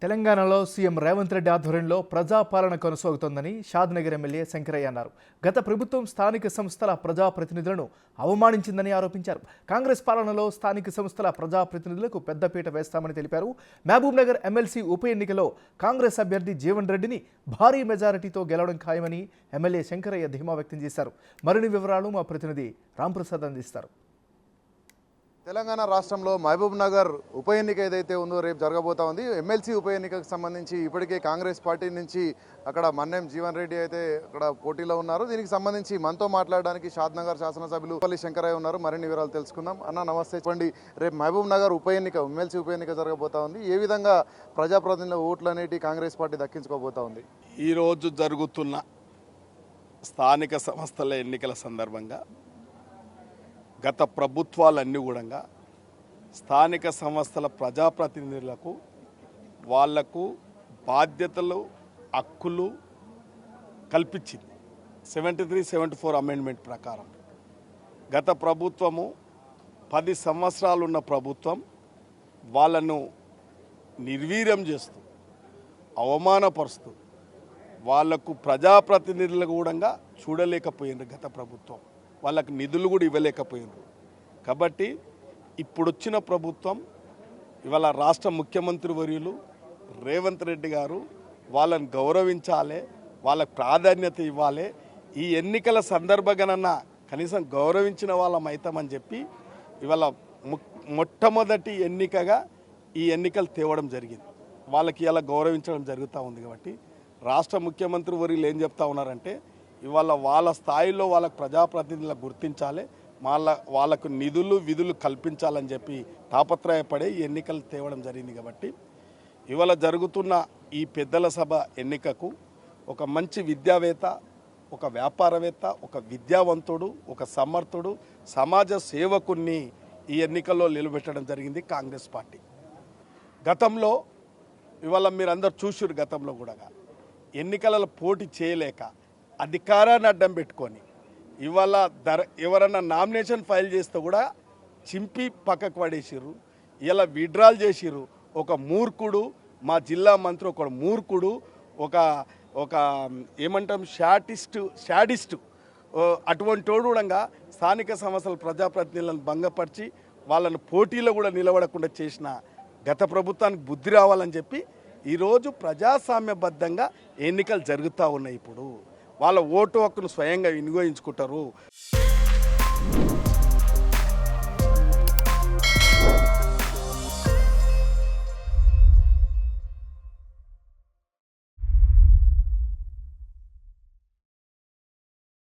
తెలంగాణలో సీఎం రేవంత్ రెడ్డి ఆధ్వర్యంలో ప్రజాపాలన కొనసాగుతోందని షాద్నగర్ ఎమ్మెల్యే శంకరయ్య అన్నారు. గత ప్రభుత్వం స్థానిక సంస్థల ప్రజాప్రతినిధులను అవమానించిందని ఆరోపించారు. కాంగ్రెస్ పాలనలో స్థానిక సంస్థల ప్రజాప్రతినిధులకు పెద్దపీట వేస్తామని తెలిపారు. మహబూబ్నగర్ ఎమ్మెల్సీ ఉప ఎన్నికలో కాంగ్రెస్ అభ్యర్థి జీవన్ రెడ్డిని భారీ మెజారిటీతో గెలవడం ఖాయమని ఎమ్మెల్యే శంకరయ్య ధీమా వ్యక్తం చేశారు. మరిన్ని వివరాలు మా ప్రతినిధి రాంప్రసాద్ అందిస్తారు. తెలంగాణ రాష్ట్రంలో మహబూబ్నగర్ ఉప ఎన్నిక ఏదైతే ఉందో రేపు జరగబోతా ఉంది. ఎమ్మెల్సీ ఉప ఎన్నికకు సంబంధించి ఇప్పటికే కాంగ్రెస్ పార్టీ నుంచి అక్కడ మన్నెం జీవన్ రెడ్డి అయితే అక్కడ పోటీలో ఉన్నారు. దీనికి సంబంధించి మనతో మాట్లాడడానికి షాద్నగర్ శాసనసభ్యులు పల్లి శంకరయ్య ఉన్నారు. మరిన్ని వివరాలు తెలుసుకుందాం. అన్న నమస్తే. చెప్పండి, రేపు మహబూబ్నగర్ ఉప ఎన్నిక ఎమ్మెల్సీ ఉప ఎన్నిక జరగబోతా ఉంది. ఏ విధంగా ప్రజాప్రతినిధుల ఓట్లు అనేటి కాంగ్రెస్ పార్టీ దక్కించుకోబోతా ఉంది? ఈరోజు జరుగుతున్న స్థానిక సంస్థల ఎన్నికల సందర్భంగా గత ప్రభుత్వాలన్నీ కూడా స్థానిక సంస్థల ప్రజాప్రతినిధులకు వాళ్లకు బాధ్యతలు హక్కులు కల్పించింది 73-74 అమెండ్మెంట్ ప్రకారం. గత ప్రభుత్వము 10 సంవత్సరాలు ఉన్న ప్రభుత్వం వాళ్ళను నిర్వీర్యం చేస్తూ అవమానపరుస్తూ వాళ్లకు ప్రజాప్రతినిధులు కూడా చూడలేకపోయింది. గత ప్రభుత్వం వాళ్ళకు నిధులు కూడా ఇవ్వలేకపోయినారు. కాబట్టి ఇప్పుడొచ్చిన ప్రభుత్వం ఇవాళ రాష్ట్ర ముఖ్యమంత్రి వర్యులు రేవంత్ రెడ్డి గారు వాళ్ళని గౌరవించాలి, వాళ్ళకు ప్రాధాన్యత ఇవ్వాలి, ఈ ఎన్నికల సందర్భంగానన్నా కనీసం గౌరవించిన వాళ్ళం అవుతామని చెప్పి ఇవాళ మొట్టమొదటి ఎన్నికగా ఈ ఎన్నికలు తేవడం జరిగింది. వాళ్ళకి ఇలా గౌరవించడం జరుగుతూ ఉంది. కాబట్టి రాష్ట్ర ముఖ్యమంత్రి వర్యులు ఏం చెప్తా ఉన్నారంటే ఇవాళ వాళ్ళ స్థాయిలో వాళ్ళకు ప్రజాప్రతినిధులకు గుర్తించాలి, వాళ్ళకు నిధులు విధులు కల్పించాలని చెప్పి తాపత్రయపడే ఈ ఎన్నికలు తేవడం జరిగింది. కాబట్టి ఇవాళ జరుగుతున్న ఈ పెద్దల సభ ఎన్నికకు ఒక మంచి విద్యావేత్త, ఒక వ్యాపారవేత్త, ఒక విద్యావంతుడు, ఒక సమర్థుడు, సమాజ సేవకుని ఈ ఎన్నికల్లో నిలబెట్టడం జరిగింది కాంగ్రెస్ పార్టీ. గతంలో ఇవాళ మీరందరూ చూసారు, గతంలో కూడా ఎన్నికలలో పోటీ చేయలేక అధికారాన్ని అడ్డం పెట్టుకొని ఇవాళ ఎవరన్నా నామినేషన్ ఫైల్ చేస్తే కూడా చింపి పక్కకు పడేసిర్రు. ఇలా విడ్రాల్ చేసిర్రు. ఒక మూర్ఖుడు, మా జిల్లా మంత్రి ఒక మూర్ఖుడు, ఒక ఏమంటాం షాడిస్టు అటువంటి కూడా స్థానిక సంస్థల ప్రజాప్రతినిధులను భంగపరిచి వాళ్ళను పోటీలో కూడా నిలబడకుండా చేసిన గత ప్రభుత్వానికి బుద్ధి రావాలని చెప్పి ఈరోజు ప్రజాస్వామ్యబద్ధంగా ఎన్నికలు జరుగుతూ ఉన్నాయి. ఇప్పుడు వాళ్ళ ఓటు హక్కును స్వయంగా వినియోగించుకుంటారు.